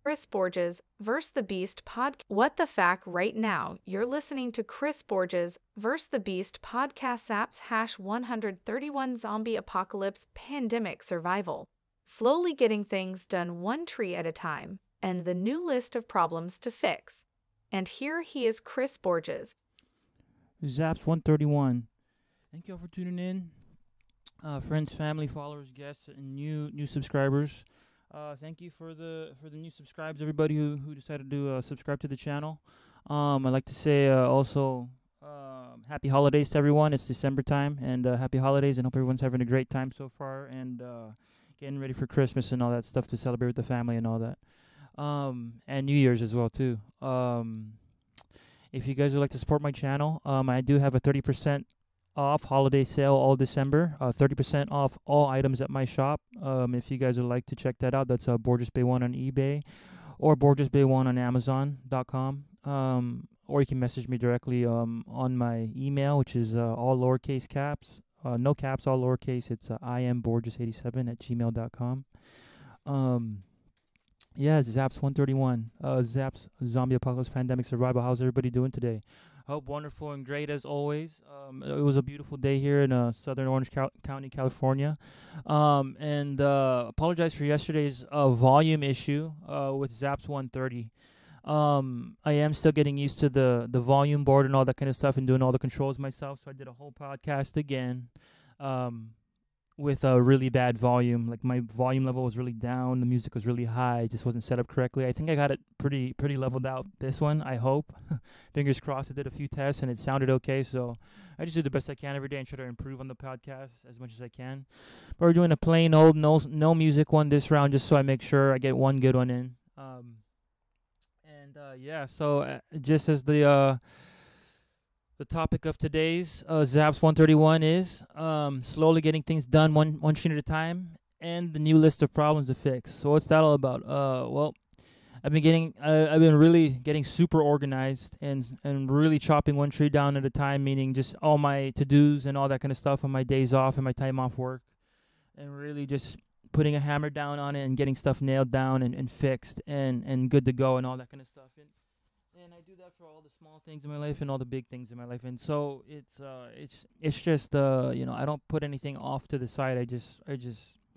Chris Borges, Verse the Beast podcast. What the fact right now? You're listening to Chris Borges, Verse the Beast podcast ZAPS hash 131 zombie apocalypse pandemic survival. Slowly getting things done one tree at a time, and the new list of problems to fix. And here he is, Chris Borges. ZAPS 131. Thank you all for tuning in. Friends, family, followers, guests, and new subscribers. Thank you for the new subscribes, everybody who decided to subscribe to the channel. I'd like to say also happy holidays to everyone. It's December time, and happy holidays, and hope everyone's having a great time so far, and getting ready for Christmas and all that stuff to celebrate with the family and all that. And New Year's as well too. If you guys would like to support my channel, I do have a 30% off holiday sale all December. 30% off all items at my shop. If you guys would like to check that out, that's Borges Bay One on eBay or Borges Bay One on Amazon.com. Or you can message me directly on my email, which is all lowercase caps, no caps, all lowercase. It's imborges87@gmail.com. Yeah, it's Zaps 131. Zaps Zombie Apocalypse Pandemic Survival. How's everybody doing today? Hope wonderful and great as always. It was a beautiful day here in Southern Orange County, California. And apologize for yesterday's volume issue with Zaps 130. I am still getting used to the volume board and all that kind of stuff and doing all the controls myself. So I did a whole podcast again. With a really bad volume. Like my volume level was really down, the music was really high, it just wasn't set up correctly. I think I got it pretty leveled out this one, I hope. Fingers crossed. I did a few tests and it sounded okay, so I just do the best I can every day and try to improve on the podcast as much as I can. But we're doing a plain old no music one this round just so I make sure I get one good one in. Yeah, so just as the topic of today's Zaps 131 is slowly getting things done one sheet at a time, and the new list of problems to fix. So what's that all about? Well, I've been really getting super organized and really chopping one tree down at a time, meaning just all my to dos and all that kind of stuff on my days off and my time off work, and really just putting a hammer down on it and getting stuff nailed down and fixed and good to go and all that kind of stuff. And I do that for all the small things in my life and all the big things in my life. And so it's just I don't put anything off to the side. I just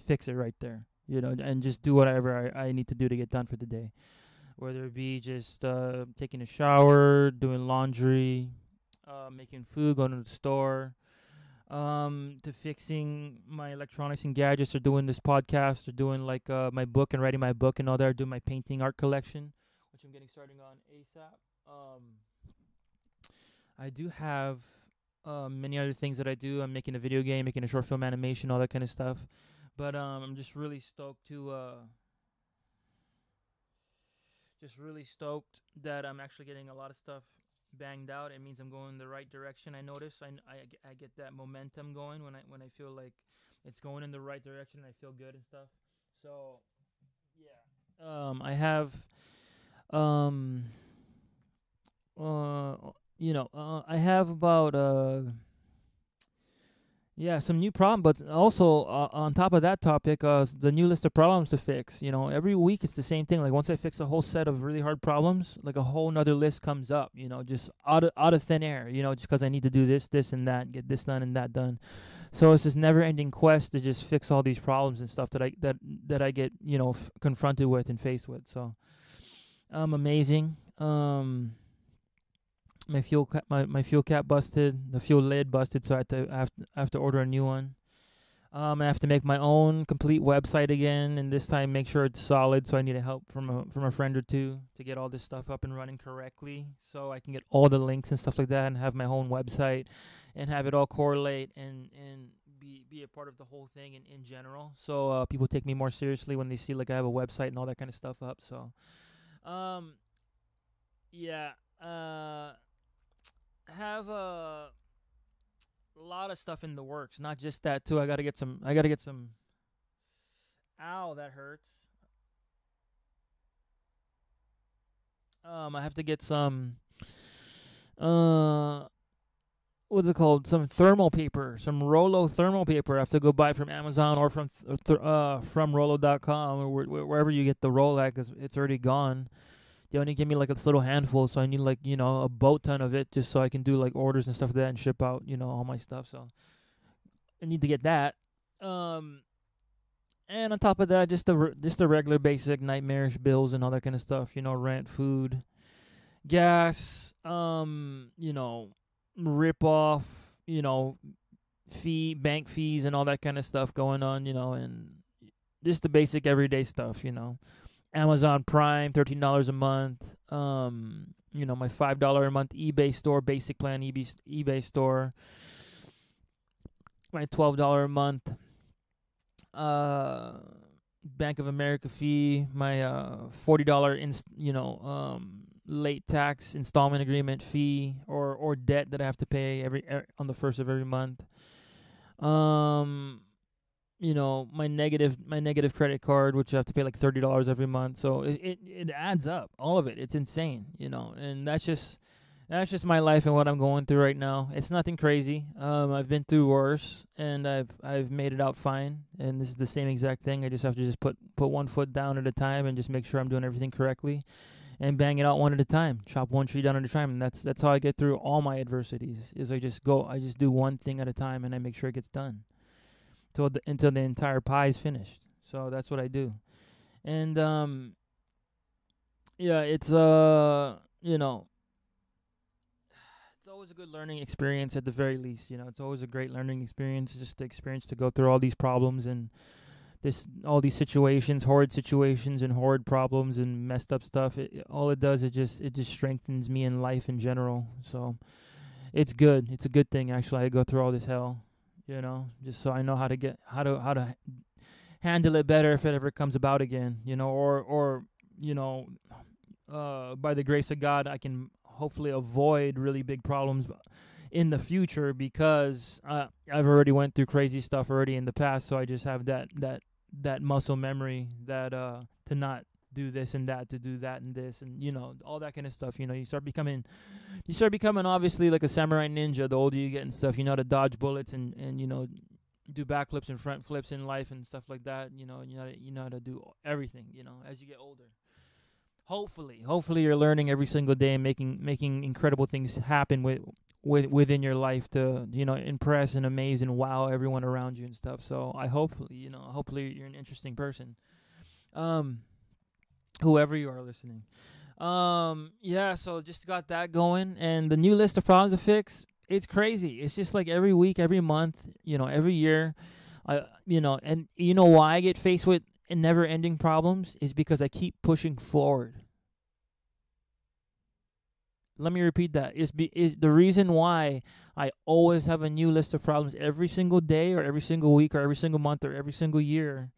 fix it right there, and just do whatever I need to do to get done for the day. Whether it be just taking a shower, doing laundry, making food, going to the store, to fixing my electronics and gadgets, or doing this podcast, or doing like my book and writing my book and all that, or doing my painting art collection, which I'm getting starting on ASAP. I do have many other things that I do. I'm making a video game, making a short film animation, all that kind of stuff. But I'm just really stoked that I'm actually getting a lot of stuff banged out. It means I'm going in the right direction. I notice I get that momentum going when I feel like it's going in the right direction and I feel good and stuff. So yeah, I have I have about some new problem, but also on top of that topic, the new list of problems to fix. Every week it's the same thing. Like once I fix a whole set of really hard problems, like a whole nother list comes up. Just out of thin air. Just because I need to do this, and that, get this done and that done. So it's this never-ending quest to just fix all these problems and stuff that I get confronted with and faced with. So amazing. My fuel cap busted, the fuel lid busted, so I have to order a new one. I have to make my own complete website again, and this time make sure it's solid. So I need help from a friend or two to get all this stuff up and running correctly, so I can get all the links and stuff like that, and have my own website, and have it all correlate and be a part of the whole thing in general. So people take me more seriously when they see like I have a website and all that kind of stuff up. So, yeah. Have a lot of stuff in the works. Not just that too. I gotta get some. Ow, that hurts. I have to get some. what's it called? Some thermal paper, some Rolo thermal paper. I have to go buy from Amazon or from Rolo.com or wherever you get the roll at, 'cause it's already gone. They only give me like this little handful, so I need like a boat ton of it just so I can do like orders and stuff like that and ship out all my stuff. So I need to get that. Um, and on top of that, just the regular basic nightmarish bills and all that kind of stuff. Rent, food, gas. Rip off. Bank fees and all that kind of stuff going on. And just the basic everyday stuff. Amazon Prime, $13 a month. My $5 a month eBay store, basic plan eBay store. My $12 a month Bank of America fee, my $40 late tax installment agreement fee or debt that I have to pay on the first of every month. My negative credit card, which I have to pay like $30 every month. So it adds up, all of it. It's insane, and that's just my life and what I'm going through right now. It's nothing crazy. I've been through worse, and I've made it out fine. And this is the same exact thing. I just have to put one foot down at a time and just make sure I'm doing everything correctly, and bang it out one at a time. Chop one tree down at a time, and that's how I get through all my adversities. Is I just do one thing at a time, and I make sure it gets done until the entire pie is finished. So that's what I do. And it's it's always a good learning experience at the very least. It's always a great learning experience, just the experience to go through all these problems and all these situations, horrid situations and horrid problems and messed up stuff. All it does is it just strengthens me in life in general. So it's good. It's a good thing actually. I go through all this hell, just so I know how to handle it better if it ever comes about again, or by the grace of God, I can hopefully avoid really big problems in the future because I've already went through crazy stuff already in the past. So I just have that muscle memory that to not do this and that, to do that and this, and all that kind of stuff. You start becoming obviously like a samurai ninja the older you get and stuff. You know how to dodge bullets and do backflips and front flips in life and stuff like that. And you know how to do everything. As you get older. Hopefully you're learning every single day and making incredible things happen within your life to impress and amaze and wow everyone around you and stuff. So I hopefully you're an interesting person, whoever you are listening. So just got that going, and the new list of problems to fix. It's crazy. It's just like every week, every month, every year, and why I get faced with never-ending problems is because I keep pushing forward. Let me repeat that. Is the reason why I always have a new list of problems every single day or every single week or every single month or every single year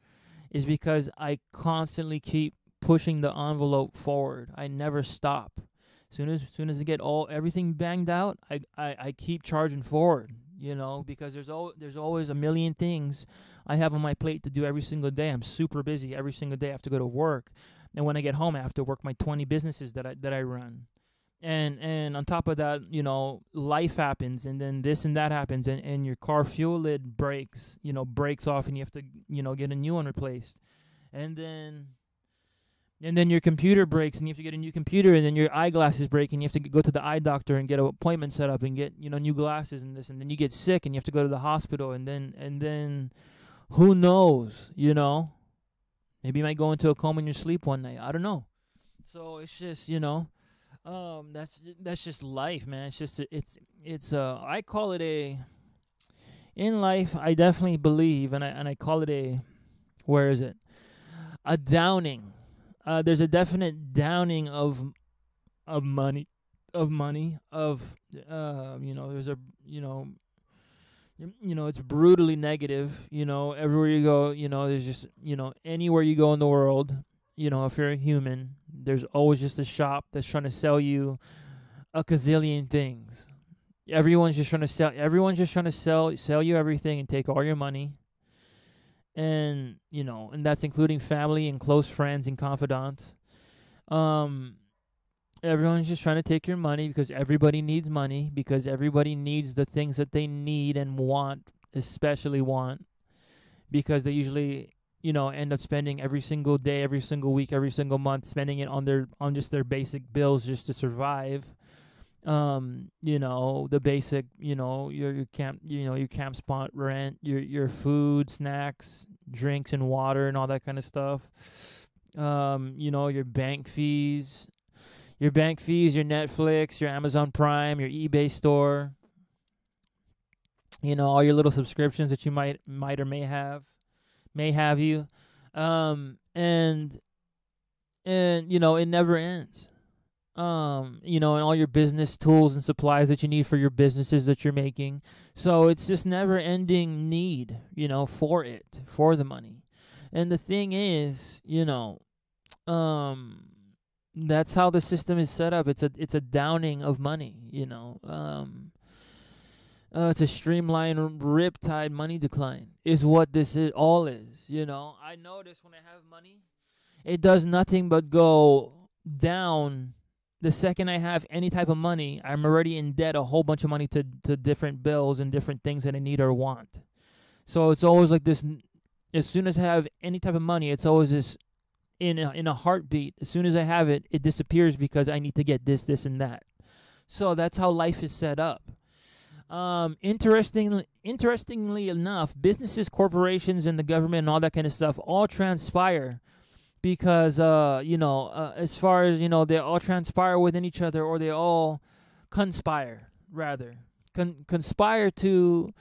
is because I constantly keep pushing the envelope forward. I never stop. Soon as I get everything banged out, I keep charging forward, because there's always a million things I have on my plate to do every single day. I'm super busy every single day. I have to go to work, and when I get home, I have to work my 20 businesses that I run, and on top of that, life happens, and then this and that happens, and your car fuel lid breaks off, and you have to get a new one replaced, and then your computer breaks, and you have to get a new computer, and then your eyeglasses break, and you have to go to the eye doctor and get an appointment set up and get new glasses and this, and then you get sick and you have to go to the hospital, and then who knows, maybe you might go into a coma in your sleep one night. I don't know. So it's just that's just life, man. It's just it's I call it in life. I definitely believe, and I call it where is it? A downing. There's a definite downing of money, there's a it's brutally negative, everywhere you go, there's just, anywhere you go in the world, if you're a human, there's always just a shop that's trying to sell you a gazillion things. Everyone's just trying to sell you everything and take all your money. And, and that's including family and close friends and confidants. Everyone's just trying to take your money because everybody needs money, because everybody needs the things that they need and want, especially want, because they usually, end up spending every single day, every single week, every single month, spending it on just their basic bills just to survive. The basic, your camp spot rent, your food, snacks, drinks and water and all that kind of stuff. Your bank fees, your Netflix, your Amazon Prime, your eBay store, all your little subscriptions that you might or may have you. And it never ends. And all your business tools and supplies that you need for your businesses that you're making. So it's just never ending need, for the money. And the thing is, that's how the system is set up. It's a downing of money, it's a streamlined riptide money decline is what this is all is. I notice when I have money, it does nothing but go down. The second I have any type of money, I'm already in debt a whole bunch of money to different bills and different things that I need or want. So it's always like this. As soon as I have any type of money, it's always this in a heartbeat. As soon as I have it, it disappears because I need to get this, and that. So that's how life is set up. Interestingly enough, businesses, corporations, and the government and all that kind of stuff all transpire because, as far as, they all transpire within each other, or they all conspire, rather. Conspire to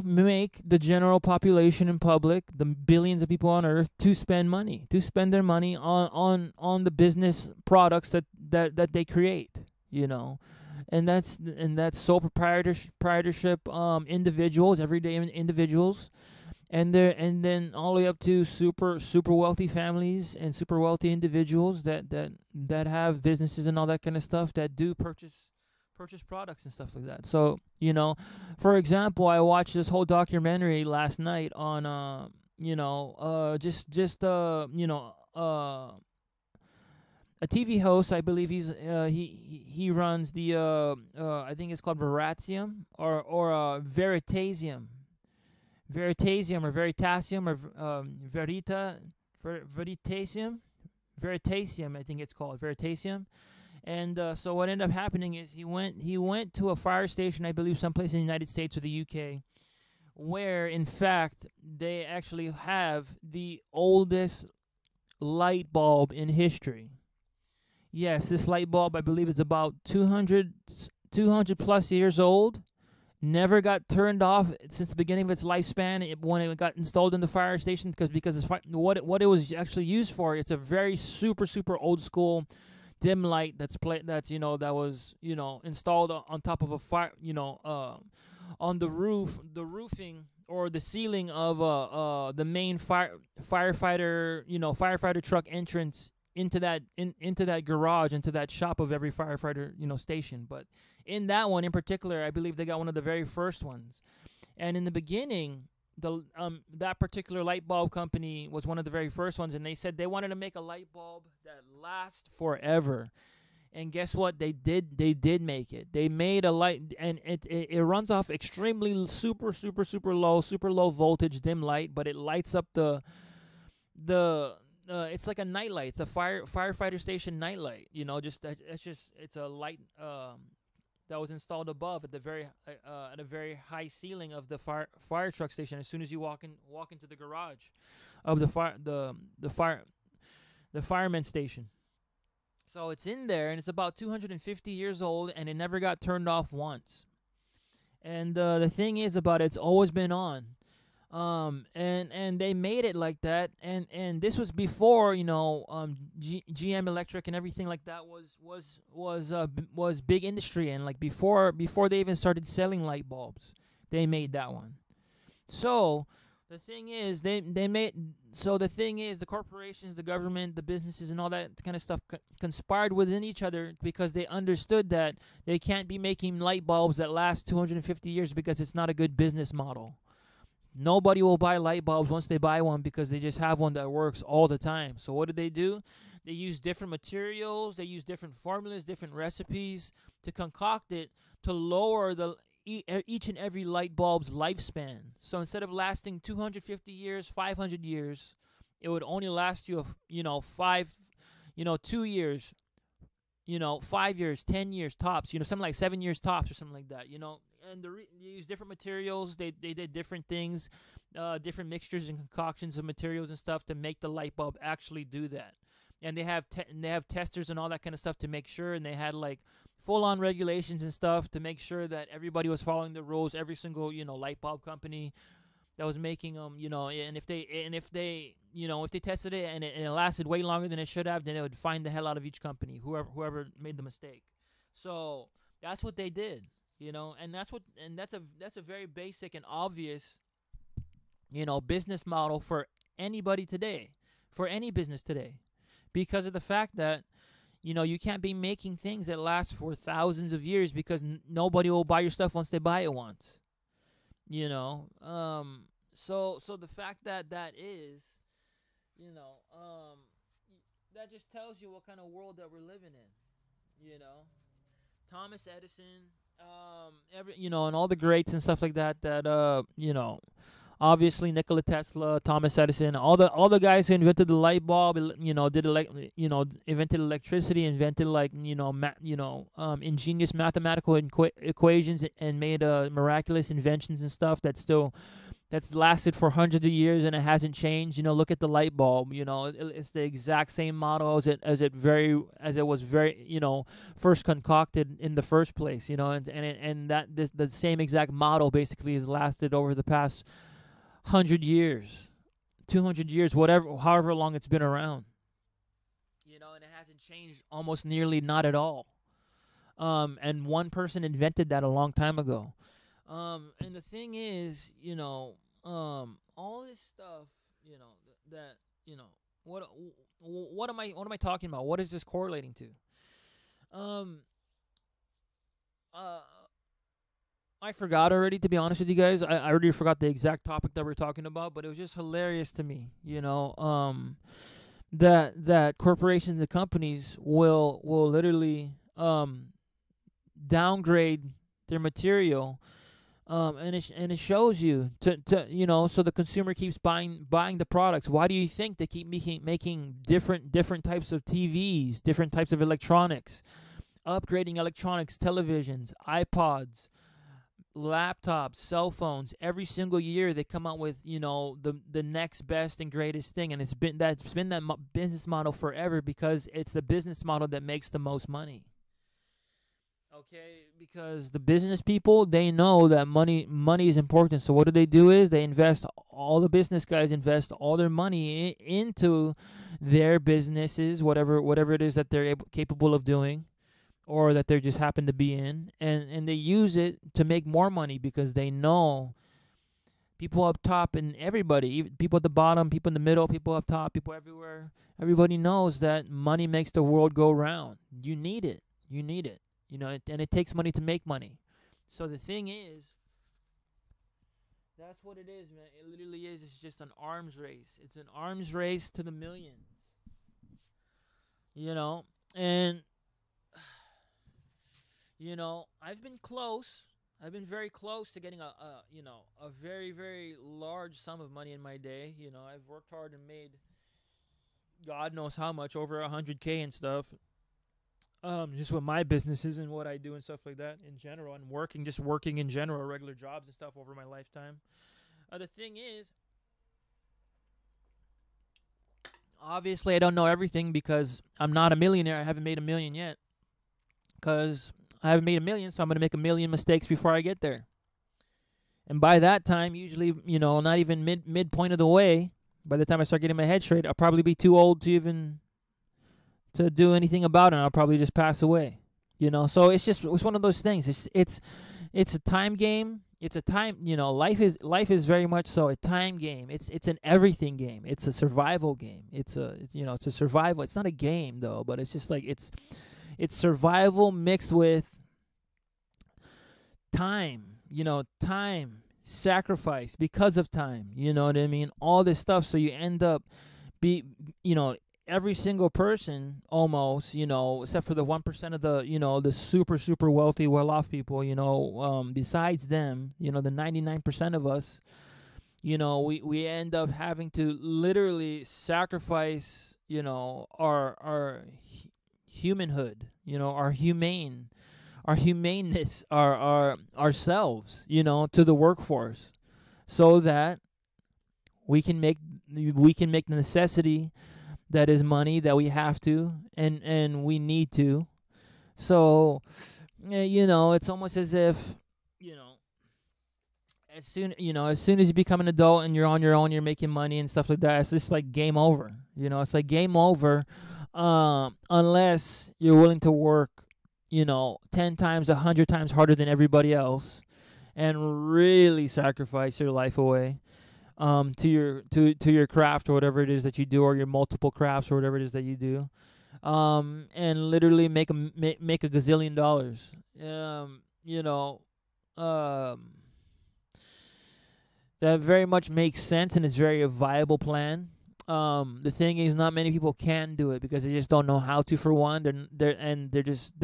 make the general population and public, the billions of people on earth, to spend their money on the business products that they create, and that's sole proprietorship, individuals, everyday individuals, and then all the way up to super wealthy families and super wealthy individuals that have businesses and all that kind of stuff that do purchase products and stuff like that. So, for example, I watched this whole documentary last night on a TV host. I believe he runs the I think it's called Veritasium or Veritasium or Veritasium or Veritasium, I think it's called Veritasium. And so what ended up happening is he went to a fire station, I believe someplace in the United States or the UK, where in fact they actually have the oldest light bulb in history. Yes, this light bulb, I believe, is about 200 plus years old. Never got turned off since the beginning of its lifespan when it got installed in the fire station, because it's what it was actually used for. It's a very super old school dim light that was installed on top of a fire, on the roofing or the ceiling of the main firefighter truck entrance into that garage, into that shop of every firefighter station. But in that one in particular, I believe they got one of the very first ones. And in the beginning, that particular light bulb company was one of the very first ones, and they said they wanted to make a light bulb that lasts forever. And guess what? They did make it. They made a light, and it runs off extremely super low voltage dim light, but it lights up the it's like a night light. It's a firefighter station night light. It's a light that was installed above at a very high ceiling of the fire truck station. As soon as you walk into the garage of the fireman station. So it's in there, and it's about 250 years old, and it never got turned off once. And the thing is about it, it's always been on. And they made it like that, and this was before GM Electric and everything like that was big industry, and like before they even started selling light bulbs, they made that one. So the thing is, the corporations, the government, the businesses, and all that kind of stuff conspired within each other because they understood that they can't be making light bulbs that last 250 years because it's not a good business model. Nobody will buy light bulbs once they buy one because they just have one that works all the time. So what do? They use different materials, they use different formulas, different recipes to concoct it to lower each and every light bulb's lifespan. So instead of lasting 250 years, 500 years, it would only last you, 2 years, 5 years, 10 years tops, something like 7 years tops or something like that, And they use different materials. They did different things, different mixtures and concoctions of materials and stuff to make the light bulb actually do that. And they have testers and all that kind of stuff to make sure. And they had like full-on regulations and stuff to make sure that everybody was following the rules. Every single light bulb company that was making them, and if they tested it and it lasted way longer than it should have, then it would fine the hell out of each company, whoever made the mistake. So that's what they did, and that's a very basic and obvious, business model for anybody today, for any business today, because of the fact that you can't be making things that last for thousands of years because nobody will buy your stuff once they buy it once. So the fact that is, that just tells you what kind of world that we're living in. Thomas Edison, and all the greats and stuff like that. Obviously Nikola Tesla, Thomas Edison, all the guys who invented the light bulb, invented electricity, invented ingenious mathematical equations, and made miraculous inventions and stuff that's lasted for hundreds of years and it hasn't changed. Look at the light bulb. It's the exact same model as it was first concocted in the first place. And the same exact model basically has lasted over the past 100 years, 200 years, however long it's been around. And it hasn't changed almost nearly not at all. And one person invented that a long time ago. And the thing is, all this stuff, what am I talking about? What is this correlating to? I forgot already, to be honest with you guys. I already forgot the exact topic that we're talking about, but it was just hilarious to me, that corporations and companies will literally downgrade their material, and it shows you to so the consumer keeps buying the products. Why do you think they keep making different types of TVs, different types of electronics, upgrading electronics, televisions, iPods, laptops, cell phones? Every single year they come out with the next best and greatest thing, and it's been that business model forever because it's the business model that makes the most money. Okay, because the business people, they know that money is important. So what do is they invest, all the business guys invest all their money into their businesses, whatever it is that they're capable of doing, or that they just happen to be in, and they use it to make more money because they know people up top and everybody, people at the bottom, people in the middle, people up top, people everywhere, everybody knows that money makes the world go round. You need it. And it takes money to make money. So the thing is, that's what it is, man. It literally is. It's just an arms race. It's an arms race to the millions. And I've been close. I've been very close to getting a very, very large sum of money in my day. I've worked hard and made God knows how much, over $100K and stuff. Just with my businesses and what I do and stuff like that in general, and working in general, regular jobs and stuff over my lifetime. The thing is, obviously I don't know everything because I'm not a millionaire. I haven't made a million yet. Because I haven't made a million, so I'm going to make a million mistakes before I get there. And by that time, usually, not even midpoint of the way, by the time I start getting my head straight, I'll probably be too old to do anything about it. I'll probably just pass away. So it's one of those things. It's a time game. It's a time, life is very much so a time game. It's an everything game. It's a survival game. It's a survival. It's not a game though, but it's just like it's survival mixed with time. Time sacrifice because of time. You know what I mean? All this stuff. So you end up be you know every single person almost, except for the 1% of the the super wealthy, well off people. Besides them, the 99% of us, we end up having to literally sacrifice, our humanhood, our humaneness, our ourselves, to the workforce, so that we can make the necessity that is money that we have to and we need to. So, it's almost as if, you know, as soon as you become an adult and you're on your own, you're making money and stuff like that, it's just like game over. It's like game over, unless you're willing to work, 10 times, 100 times harder than everybody else and really sacrifice your life away, to your craft or whatever it is that you do, or your multiple crafts or whatever it is that you do, and literally make a gazillion dollars. That very much makes sense, and it's very a viable plan. The thing is, not many people can do it because they just don't know how to. For one, they just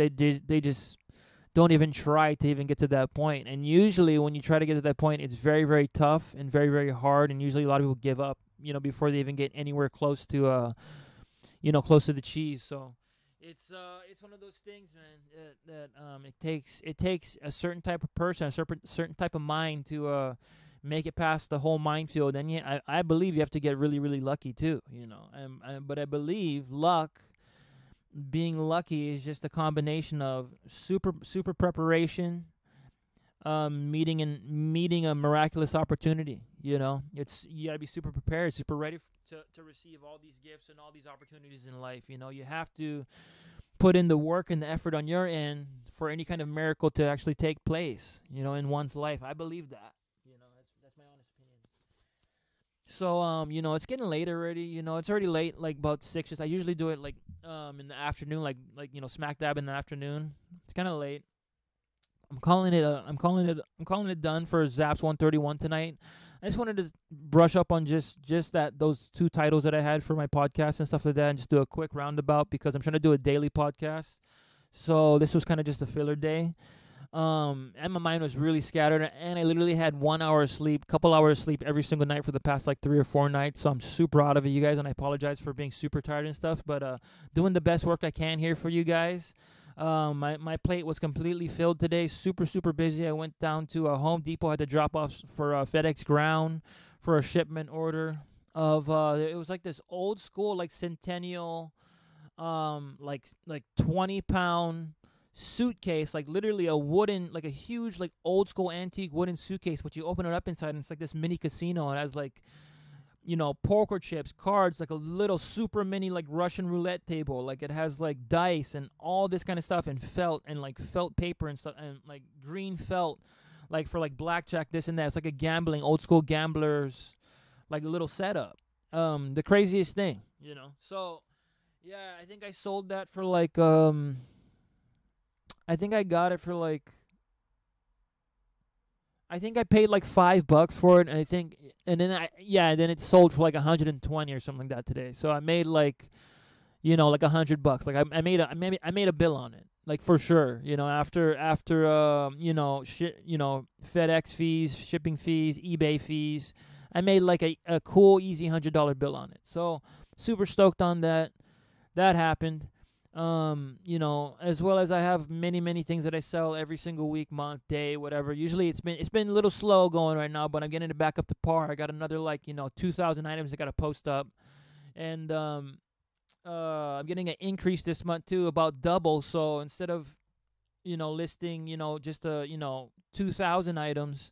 don't even try to even get to that point. And usually, when you try to get to that point, it's very, very tough and very, very hard. And usually, a lot of people give up, before they even get anywhere close to, close to the cheese. So it's one of those things, man. It takes a certain type of person, a certain type of mind to make it past the whole minefield. And I believe you have to get really, really lucky too. But I believe being lucky is just a combination of super preparation, meeting a miraculous opportunity. It's, you gotta be super prepared, super ready to receive all these gifts and all these opportunities in life. You have to put in the work and the effort on your end for any kind of miracle to actually take place, in one's life. I believe that. That's my honest opinion. So, it's getting late already. It's already late, like about 6. I usually do it like in the afternoon, like smack dab in the afternoon. It's kind of late. I'm calling it done for ZAPS 131 tonight. I just wanted to brush up on just those 2 titles that I had for my podcast and stuff like that, and just do a quick roundabout because I'm trying to do a daily podcast. So this was kind of just a filler day. And my mind was really scattered, and I literally had 1 hour of sleep, couple hours of sleep every single night for the past like 3 or 4 nights. So I'm super out of it, you guys, and I apologize for being super tired and stuff, but doing the best work I can here for you guys. My plate was completely filled today, super busy. I went down to Home Depot, had to drop off for FedEx Ground for a shipment order of it was like this old school, like Centennial, like 20-pound suitcase, like literally a wooden, like a huge, like old school antique wooden suitcase, but you open it up inside and it's like this mini casino. It has like, poker chips, cards, like a little super mini like Russian roulette table. Like it has like dice and all this kind of stuff, and felt paper and stuff, and like green felt, like for like blackjack, this and that. It's like a old school gamblers, like a little setup. The craziest thing, So yeah, I think I sold that for like I think I got it for like, I think I paid like $5 for it, and then it sold for like 120 or something like that today. So I made like, like $100. Like I made a bill on it, like for sure. After FedEx fees, shipping fees, eBay fees, I made like a cool easy $100 bill on it. So super stoked on that. That happened. As well as I have many things that I sell every single week, month, day, whatever. Usually it's been a little slow going right now, but I'm getting it back up to par. I got another 2,000 items I got to post up, and I'm getting an increase this month too, about double. So instead of listing just 2,000 items,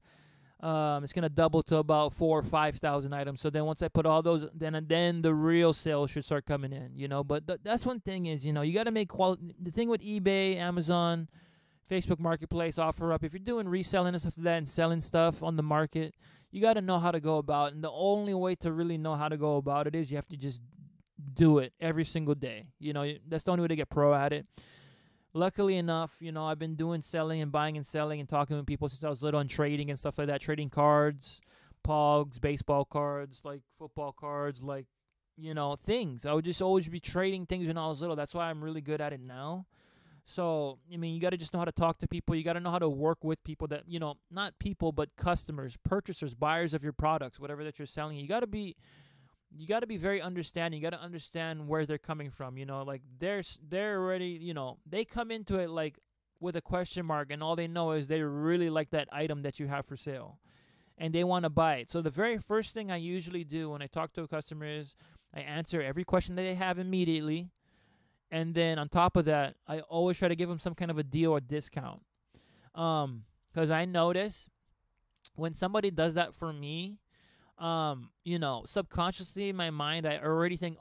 it's gonna double to about 4,000 or 5,000 items. So then once I put all those, then the real sales should start coming in. But that's one thing is, you got to make quality. The thing with eBay, Amazon, Facebook Marketplace, OfferUp, if you're doing reselling and stuff like that and selling stuff on the market, you got to know how to go about it. And the only way to really know how to go about it is you have to just do it every single day. That's the only way to get pro at it. luckily enough, I've been doing selling and buying and selling and talking with people since I was little and trading and stuff like that, trading cards, pogs, baseball cards, like football cards, like, things. I would just always be trading things when I was little. That's why I'm really good at it now. So, I mean, you got to just know how to talk to people. You got to know how to work with people that, not people, but customers, purchasers, buyers of your products, whatever that you're selling. You got to be very understanding. You got to understand where they're coming from. Like they're already, they come into it like with a question mark, and all they know is they really like that item that you have for sale, and they want to buy it. So the very first thing I usually do when I talk to a customer is I answer every question that they have immediately, and then on top of that, I always try to give them some kind of a deal or discount. Because I notice when somebody does that for me, subconsciously in my mind, I already think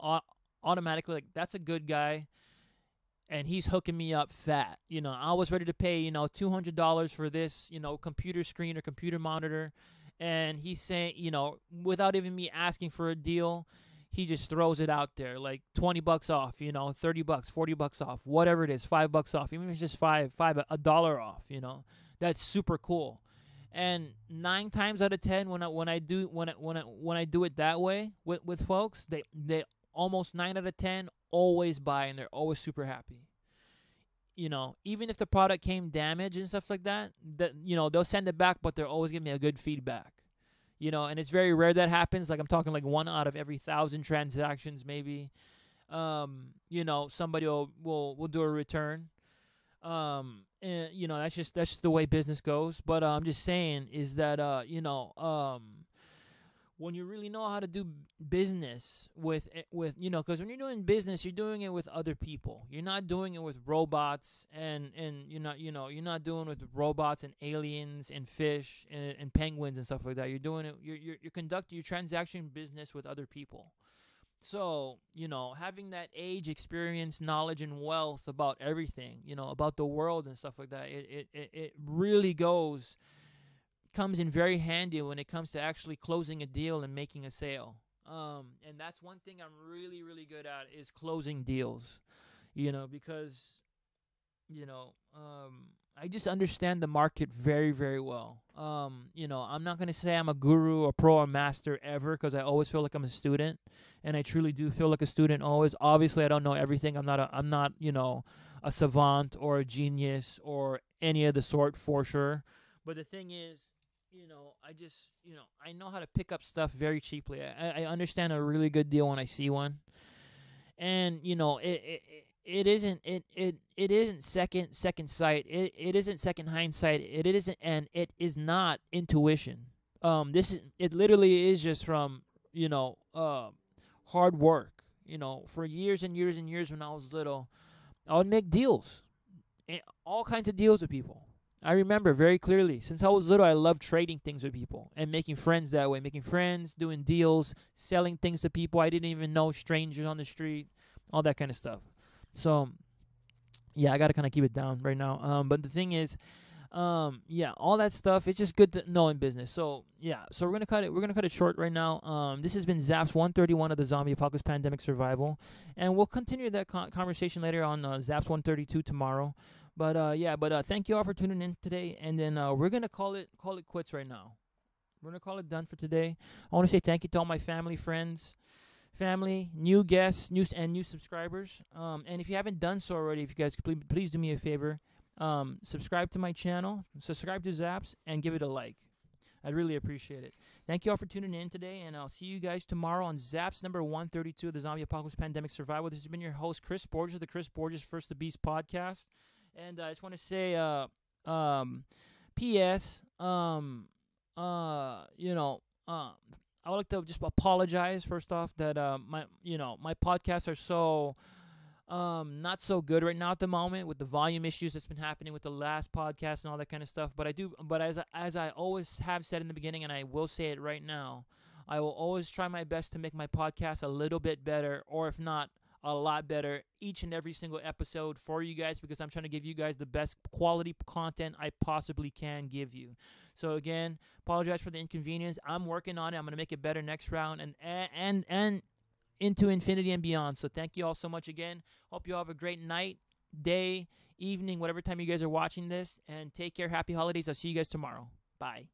automatically like that's a good guy, and he's hooking me up fat. I was ready to pay $200 for this computer screen or computer monitor, and he's saying without even me asking for a deal, he just throws it out there like $20 off, $30, $40 off, whatever it is, $5 off, even if it's just a dollar off. That's super cool. And 9 times out of 10, when I do it that way with folks, they almost 9 out of 10 always buy, and they're always super happy. Even if the product came damaged and stuff like that, they'll send it back, but they'll always give me a good feedback. And it's very rare that happens. Like I'm talking like 1 out of every 1,000 transactions, maybe. Somebody will do a return. And that's just the way business goes. But I'm just saying is that when you really know how to do business with because when you're doing business, you're doing it with other people. You're not doing it with robots, and you're not doing it with robots and aliens and fish and penguins and stuff like that. You're doing it. You're conducting your transaction business with other people. So, having that age, experience, knowledge, and wealth about everything, about the world and stuff like that, it really comes in very handy when it comes to actually closing a deal and making a sale. And that's one thing I'm really, really good at is closing deals, because, I just understand the market very, very well. I'm not going to say I'm a guru or pro or master ever, because I always feel like I'm a student, and I truly do feel like a student always. Obviously, I don't know everything. I'm not a savant or a genius or any of the sort for sure. But the thing is, I just, I know how to pick up stuff very cheaply. I understand a really good deal when I see one. And, it isn't second sight. It isn't second hindsight. It is not intuition. It literally is just from, hard work. For years and years and years when I was little, I would make deals, all kinds of deals with people. I remember very clearly, since I was little, I loved trading things with people and making friends that way. Making friends, doing deals, selling things to people I didn't even know, strangers on the street, all that kind of stuff. So, yeah, I got to kind of keep it down right now. But the thing is, all that stuff, it's just good to know in business. So, yeah, so we're going to cut it short right now. This has been ZAPS 131 of the Zombie Apocalypse Pandemic Survival. And we'll continue that conversation later on ZAPS 132 tomorrow. But thank you all for tuning in today, and then we're gonna call it quits right now. We're gonna call it done for today. I want to say thank you to all my family, friends, new guests, new subscribers. And if you haven't done so already, if you guys could please do me a favor, subscribe to my channel, subscribe to Zaps, and give it a like. I'd really appreciate it. Thank you all for tuning in today, and I'll see you guys tomorrow on Zaps number 132 of the Zombie Apocalypse Pandemic Survival. This has been your host, Chris Borges of the Chris Borges First the Beast podcast. And I just want to say, P.S. I would like to just apologize first off that my podcasts are so not so good right now at the moment with the volume issues that's been happening with the last podcast and all that kind of stuff. But as I always have said in the beginning, and I will say it right now, I will always try my best to make my podcast a little bit better, or if not, a lot better each and every single episode for you guys, because I'm trying to give you guys the best quality content I possibly can give you. So again, apologize for the inconvenience. I'm working on it. I'm going to make it better next round and into infinity and beyond. So thank you all so much again. Hope you all have a great night, day, evening, whatever time you guys are watching this. And take care. Happy holidays. I'll see you guys tomorrow. Bye.